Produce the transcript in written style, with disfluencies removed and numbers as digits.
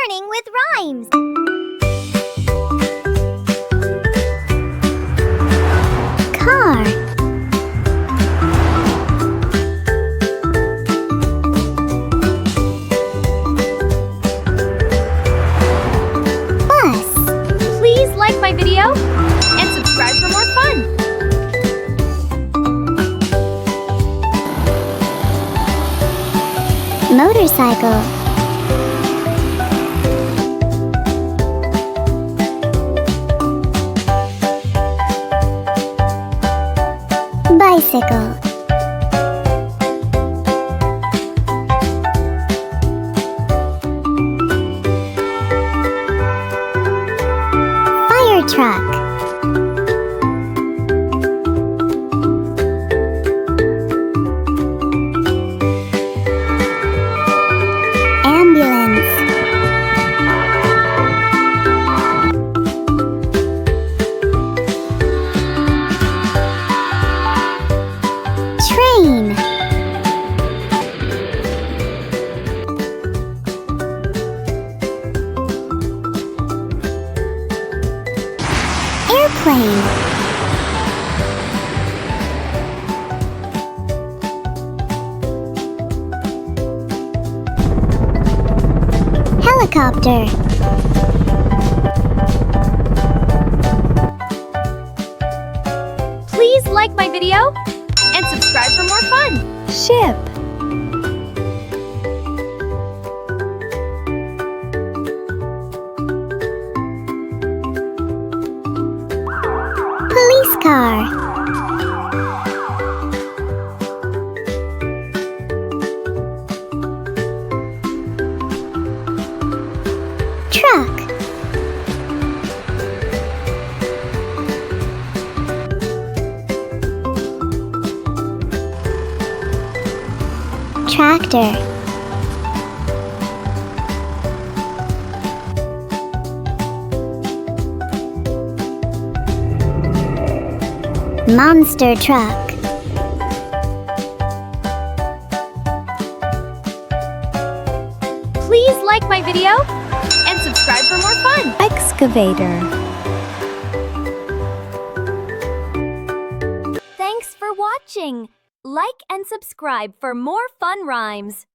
learning with rhymes. Car. Bus. Please like my video and subscribe for more fun. Motorcycle. Bicycle. Fire truck. Ambulance. Train. Airplane. Helicopter. Please like my video and subscribe for more fun. Ship. Police car. Truck. Tractor. Monster truck. Please like my video and subscribe for more fun. Excavator. Thanks for watching. Like and subscribe for more fun rhymes.